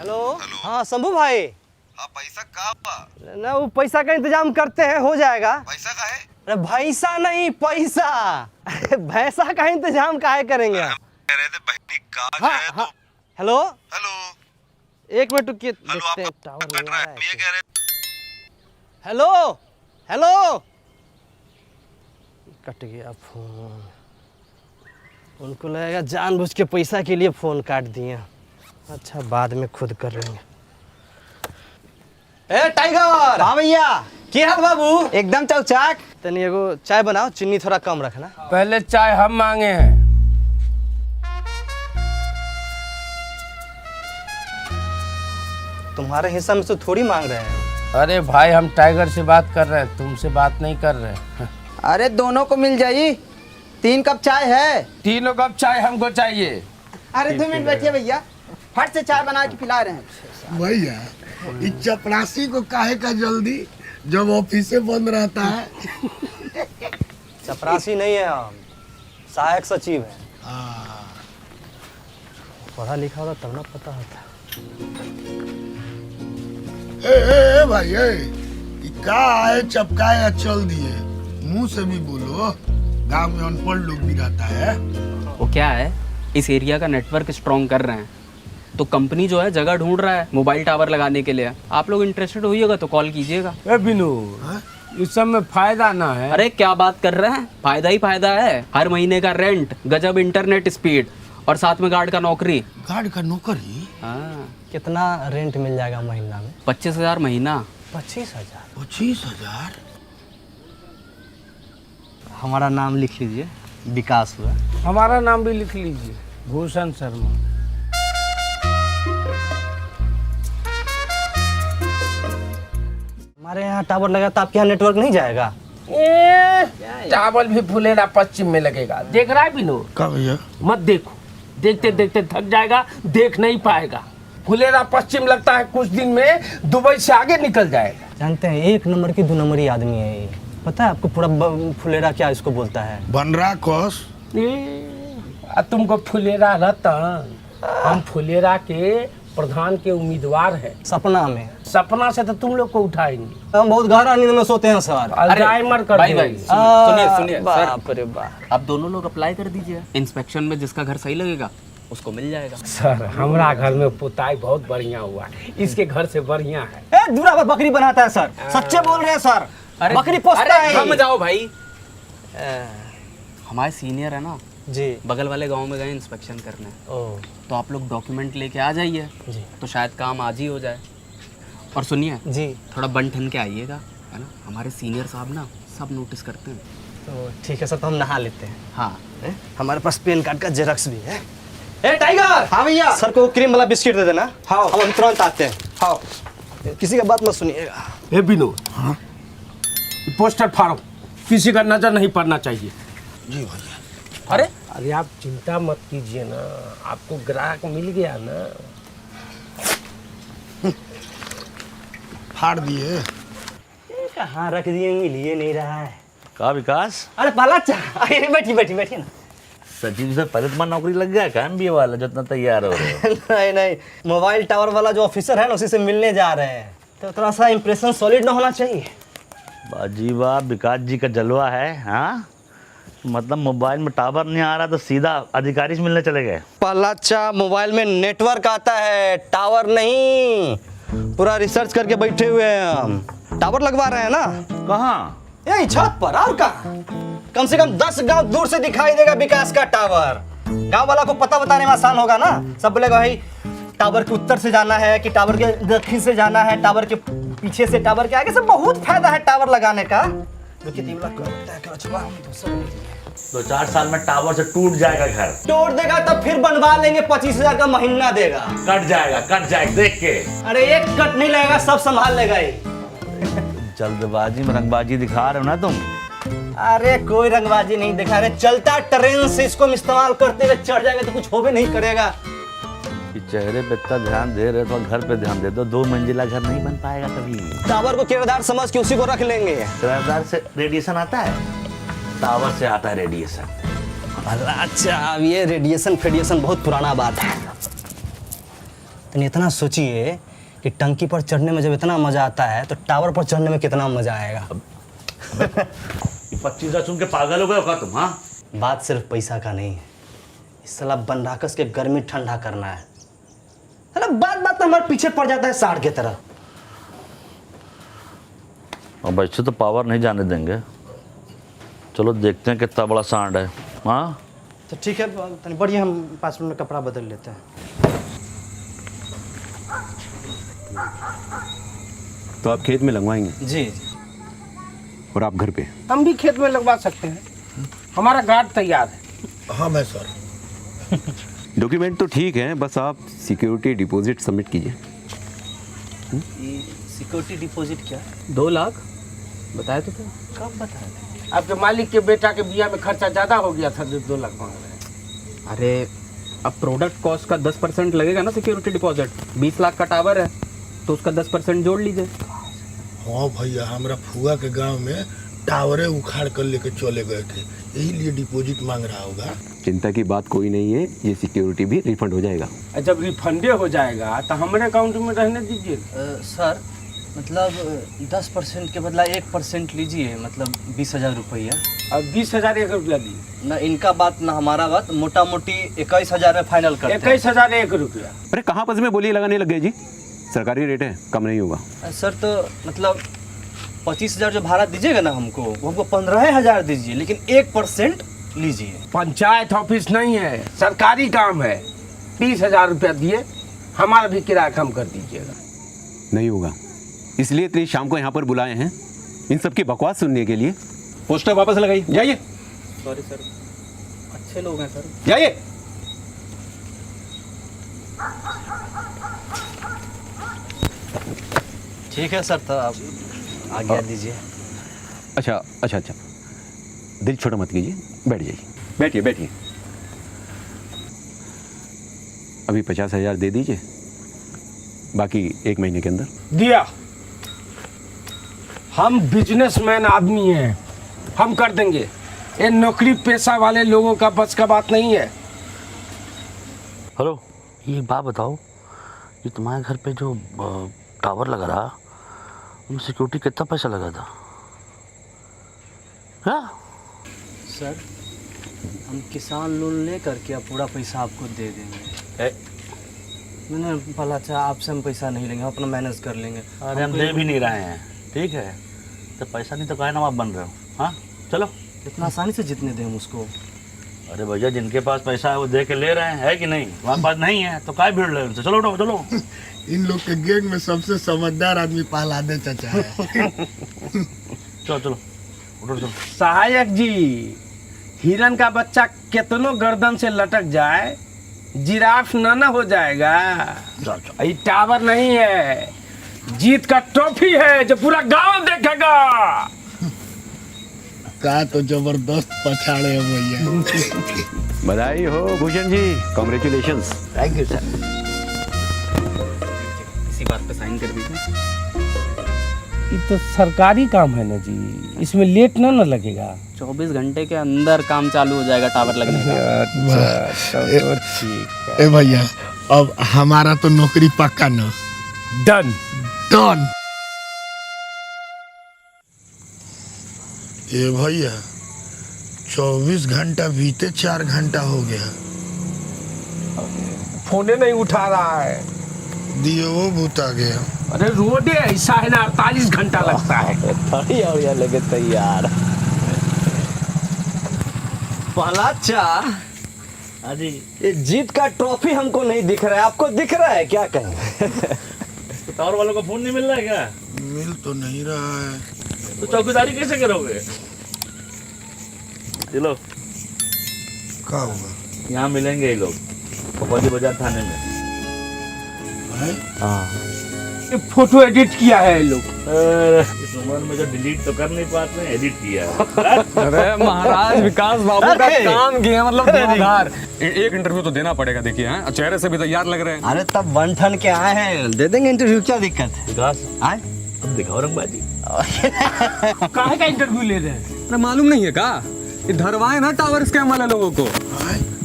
Hello. हाँ शंभू भाई। हाँ पैसा कहाँ? ना वो पैसा का इंतजाम करते हैं, हो जाएगा। पैसा का है? अरे भैसा नहीं पैसा। भैसा का इंतजाम काहे करेंगे आप? कह रहे थे बहनी काज हाँ, है हाँ। तो। हेलो हेलो एक मिनट रुकिए, हेलो देखते हैं आपका टावर कट नहीं रहा आ है, रहा ये है। कह रहे। हेलो हेलो कट गया फोन। उनको लगेगा जानबूझ के पैसा के लिए फोन काट दिए। अच्छा बाद में खुद कर लेंगे। ए टाइगर। हाँ भैया। की हाल बाबू? एकदम चौचाक। तनी एगो चाय बनाओ, चीनी थोड़ा कम रखना। पहले चाय हम मांगे हैं। तुम्हारे हिस्सा में से थोड़ी मांग रहे हैं। अरे भाई हम टाइगर से बात कर रहे हैं, तुमसे बात नहीं कर रहे। अरे दोनों को मिल जाई। 3 कप चाय है। तीनों कप चाय हमको चाहिए। अरे 2 मिनट बैठिए भैया, फट से चाय बना के पिला रहे हैं। भैया इस चपरासी को काहे का जल्दी, जब ऑफिसे बंद रहता है। चपरासी नहीं है हम, सहायक सचिव है। पढ़ा लिखा होता तब ना पता होता। ए भाई ई का आए चपकाए या चल दिए, मुंह से भी बोलो। गांव में अनपढ़ लोग भी रहता है। वो क्या है, इस एरिया का नेटवर्क स्ट्रॉन्ग कर रहे हैं तो कंपनी जो है जगह ढूंढ रहा है मोबाइल टावर लगाने के लिए। आप लोग इंटरेस्टेड होइएगा तो कॉल कीजिएगा। ए बिनू, इस सब में फायदा ना है। अरे क्या बात कर रहे हैं, फायदा ही फायदा है। हर महीने का रेंट, गजब इंटरनेट स्पीड और साथ में गार्ड का नौकरी। गार्ड का नौकरी? हाँ, कितना रेंट मिल जाएगा महीना में? 25,000 महीना। 25,000? 25,000? हमारा नाम लिख लीजिए, विकास हुआ। हमारा नाम भी लिख लीजिए, भूषण शर्मा। हमारे यहाँ टावर लगा तो आपके यहाँ नेटवर्क नहीं जाएगा? चावल भी फुलेरा पश्चिम में लगेगा। देख रहा है बिनू? का भैया? मत देखो, देखते देखते थक जाएगा, देख नहीं पाएगा। फुलेरा पश्चिम लगता है कुछ दिन में दुबई से आगे निकल जाएगा। जानते हैं 1 नंबर की 2 नंबरी आदमी है ये। पता है आपको पूरा फुलेरा क्या इसको बोलता है? बनरा कोस। तुमको फुलेरा रतन, हम फुलेरा के प्रधान के उम्मीदवार हैं। सपना में? सपना से तो तुम लोग को उठाएंगे। हम बहुत गहरा नींद में सोते हैं सर। अल्जाइमर कर भाई देंगे। सुनिए सर, बाप रे बाप। आप दोनों लोग अप्लाई कर दीजिए। इंस्पेक्शन में जिसका घर सही लगेगा उसको मिल जाएगा। सर हमारा घर में पुताई बहुत बढ़िया हुआ है, इसके घर से बढ़िया है। ए दूरा पर बकरी बनाता है सर, सच्चे बोल रहे हैं सर। बकरी पोसता है। थम जाओ भाई। हमारे सीनियर है ना जी, बगल वाले गांव में गए इंस्पेक्शन करने, ओह तो आप लोग डॉक्यूमेंट लेके आ जाइए जी तो शायद काम आज ही हो जाए। और सुनिए, जी, थोड़ा बन ठन के आइएगा, है ना। हमारे सीनियर साहब ना सब नोटिस करते हैं। तो ठीक है सर, तो हम नहा लेते हैं। हाँ, हमारे पास पैन कार्ड का जेरॉक्स भी है। ए टाइगर। हाँ भैया। सर को क्रीम वाला बिस्किट दे देना। हाँ। हम तुरंत आते हैं। हाँ। किसी का बात मत सुनिएगा। ए बिनू, पोस्टर फाड़ो, किसी का नजर नहीं पड़ना चाहिए। जी भैया। अरे अरे आप चिंता मत कीजिए ना, आपको ग्राहक मिल गया ना। फाड़ दिए। कहाँ रख दिए, लिए नहीं रहा है। का विकास? अरे पाला बैठी बैठी बैठी ना। सचिन से पहले तुम्हारा नौकरी लग गया का MBA वाला, जितना तैयार हो रहे हो? नहीं नहीं, मोबाइल टावर वाला जो ऑफिसर है ना उसी से मिलने जा रहे हैं, तो थोड़ा सा इंप्रेशन सॉलिड ना होना चाहिए। बाजी वाह, विकास जी का जलवा है। हाँ मतलब मोबाइल में टावर नहीं आ रहा तो सीधा अधिकारी से मिलने चले गए। पलाचा, मोबाइल में नेटवर्क आता है, टावर नहीं। पूरा रिसर्च करके बैठे हुए हैं हम। टावर लगवा रहे हैं ना। कहाँ? यही छत पर, और कहाँ? कम से कम 10 गांव दूर से दिखाई देगा विकास का टावर। गांव वाला को पता बताने में आसान होगा ना। सब बोलेगा भाई टावर के उत्तर से जाना है कि टावर के दक्षिण से जाना है, टावर के पीछे से, टावर के आगे से। बहुत फायदा है टावर लगाने का। 2-4 साल में टावर से टूट जाएगा घर। तोड़ देगा तब फिर बनवा लेंगे, 25,000 का महीना देगा। कट जाएगा देख के। अरे एक कट नहीं लगेगा, सब संभाल लेगा ये। जल्दबाजी में रंगबाजी दिखा रहे हो ना तुम। अरे कोई रंगबाजी नहीं दिखा रहे, चलता ट्रेन से इसको हम इस्तेमाल करते हुए चढ़ जाएंगे तो कुछ हो भी नहीं करेगा। कि चेहरे पे इतना ध्यान दे रहे तो घर पे ध्यान दे दो। 2 मंजिला घर नहीं बन पाएगा कभी। टावर को किरदार समझ के उसी को रख लेंगे। किराएदार से रेडिएशन आता है, टावर से आता है रेडिएशन। अच्छा, अब ये रेडिएशन फेडिएशन बहुत पुराना बात है। तो इतना सोचिए कि टंकी पर चढ़ने में जब इतना मज़ा आता है तो टावर पर चढ़ने में कितना मज़ा आएगा। 25,000 सुन के पागल हो गए हो क्या तुम? हाँ, बात सिर्फ पैसा का नहीं है, इस साला बनराकस के गर्मी ठंडा करना है। साला बात बात में हमारे पीछे पड़ जाता है साड़ की तरह। अब ऐसे तो पावर नहीं जाने देंगे। चलो देखते हैं कितना बड़ा सांड है। हाँ, तो ठीक है, तनी बढ़िया, हम 5 मिनट में कपड़ा बदल लेते हैं। तो आप खेत में लगवाएंगे जी। और आप घर पे? हम भी खेत में लगवा सकते हैं, हमारा गार्ड तैयार है। हाँ मैं सर। डॉक्यूमेंट तो ठीक है, बस आप सिक्योरिटी डिपॉजिट सबमिट कीजिए। सिक्योरिटी डिपॉजिट क्या? 2 लाख बताया तो थे। कब बताया? आपके मालिक के बेटा के बिया में खर्चा ज़्यादा हो गया था, जो 2 लाख मांग रहे हैं। अरे अब प्रोडक्ट कॉस्ट का 10% लगेगा ना सिक्योरिटी डिपॉजिट। 20 लाख का टावर है तो उसका 10% जोड़ लीजिए। हाँ भैया, हमारा फुआ के गांव में टावरे उखाड़ कर लेके चले गए थे, यही लिए डिपॉजिट मांग रहा होगा। चिंता की बात कोई नहीं है, ये सिक्योरिटी भी रिफंड हो जाएगा। और जब रिफंडे हो जाएगा तो हमारे अकाउंट में रहने दीजिए। सर मतलब 10% के बदला 1% लीजिए, मतलब 20,000 रुपया। अब 20,001 रुपया दिए। ना इनका बात ना हमारा बात, मोटा मोटी 21,000 में फाइनल करते हैं। 21,001 रुपया। अरे कहाँ पस में बोली लगाने लग गए जी, सरकारी रेट है, कम नहीं होगा। सर तो मतलब 25,000 जो भाड़ा दीजिएगा ना हमको, वो हमको 15,000 दीजिए, लेकिन 1% लीजिए। पंचायत ऑफिस नहीं है, सरकारी काम है। 20,000 रुपया दिए, हमारा भी किराया कम कर दीजिएगा। नहीं होगा, इसलिए तो शाम को यहाँ पर बुलाए हैं, इन सब की बकवास सुनने के लिए। पोस्टर वापस लगाइए, जाइए। सॉरी सर, अच्छे लोग हैं सर। जाइए। ठीक है सर, तो आप आज्ञा दीजिए। अच्छा अच्छा अच्छा, दिल छोटा मत कीजिए, बैठ जाइए। बैठिए बैठिए। अभी 50,000 दे दीजिए, बाकी 1 महीने के अंदर। दिया। हम बिजनेसमैन आदमी हैं, हम कर देंगे। ये नौकरी पेशा वाले लोगों का बस का बात नहीं है। हेलो, ये बात बताओ, ये तुम्हारे घर पे जो टावर लगा रहा, उनमें सिक्योरिटी कितना पैसा लगा था? हाँ? सर हम किसान लोन ले करके अब पूरा पैसा आपको दे देंगे। मैंने बोला अच्छा आपसे हम पैसा नहीं लेंगे, हम अपना मैनेज कर लेंगे। अरे हम दे भी नहीं रहे हैं, ठीक है? तो पैसा नहीं तो काहे ना आप बन रहे हो? हाँ चलो। इतना आसानी से जितने दें हम उसको? अरे भैया, जिनके पास पैसा है वो दे के ले रहे हैं, है कि नहीं? हमारे पास नहीं है तो काय भीड़ रहे उनसे? चलो उठो चलो। इन लोग के गैंग में सबसे समझदार आदमी पहलादे चाचा है। चलो चलो उठो चलो। सहायक जी, हिरन का बच्चा कितनों गर्दन से लटक जाए, जिराफ ना हो जाएगा। ये टावर नहीं है, जीत का ट्रॉफी है जो पूरा गांव देखेगा। का तो जबरदस्त पछाड़े है भैया। बधाई हो Bhushan ji, congratulations. Thank you sir. इसी बात पे साइन कर दीजिए। ये तो सरकारी काम है ना जी, इसमें लेट ना लगेगा। 24 घंटे के अंदर काम चालू हो जाएगा टावर लगने का। तो ठीक है। ए भैया, अब हमारा तो नौकरी पक्का ना। डन। डन। ये भैया 24 घंटा बीते 4 घंटा हो गया, फोने नहीं उठा रहा है। दिए वो भूत आ गया। अरे रोडे ऐसा है ना, 48 घंटा लगता है। बढ़िया लगे तैयार। पलाचा, हाँ जी। ये जीत का ट्रॉफी हमको नहीं दिख रहा है, आपको दिख रहा है क्या कहीं? तो टावर वालों का फोन नहीं मिल रहा है क्या? मिल तो नहीं रहा है। तो चौकीदारी कैसे करोगे? चलो क्या होगा? यहाँ मिलेंगे ये लोग पपौदी बाजार थाने में। ये फोटो एडिट किया है ये लोग। इस उम्र में जो डिलीट तो कर नहीं पाते हैं, एडिट किया है। अरे महाराज विकास बाबू का काम किया, मतलब धुआंधार। एक इंटरव्यू तो देना पड़ेगा, देखिए हैं चेहरे से भी तैयार लग रहे हैं। अरे तब 1 टन के आए हैं, दे देंगे इंटरव्यू, क्या दिक्कत है? विकास आए अब दिखाओ रंगबाजी। काहे का इंटरव्यू ले रहे हैं? अरे मालूम नहीं है का, ये धरवाए ना टावर स्कैम वाले लोगों को।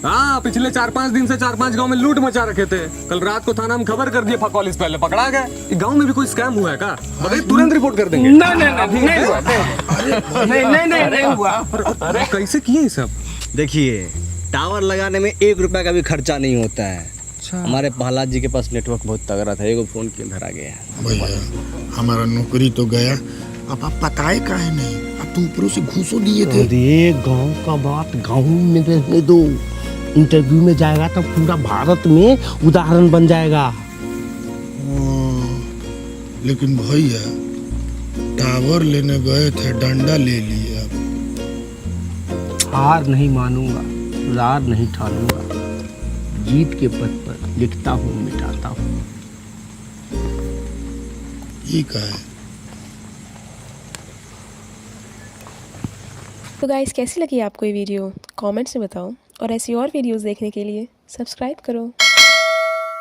हाँ, पिछले 4-5 दिन से 4-5 गांव में लूट मचा रखे थे। कल रात को थाना में खबर कर दिए, फकौलिस पहले पकड़ा गए। ये गांव में भी कोई स्कैम हुआ है क्या? बताइए, तुरंत रिपोर्ट कर देंगे। नहीं हुआ। अरे कैसे किए ये सब? देखिए, टावर लगाने में 1 रुपया का भी खर्चा नहीं होता है। हमारे प्रहलाद जी के पास नेटवर्क बहुत तगड़ा था, एगो फोन के अंदर आ गया। भैया हमारा नौकरी तो गया, अब आप बताए काहे नहीं? अब तो ऊपरों से घूसो दिए थे। अरे गांव का बात गांव में रहने दो, इंटरव्यू में जाएगा तो पूरा भारत में उदाहरण बन जाएगा। लेकिन भैया टावर लेने गए थे, डंडा ले लिया। हार नहीं मानूंगा, रार नहीं ठानूंगा, जीत के पद पर लिखता हूँ मिटाता हूँ। ये क्या है? तो गाइस, कैसी लगी आपको ये वीडियो? कमेंट्स में बताओ, और ऐसी और वीडियोस देखने के लिए सब्सक्राइब करो।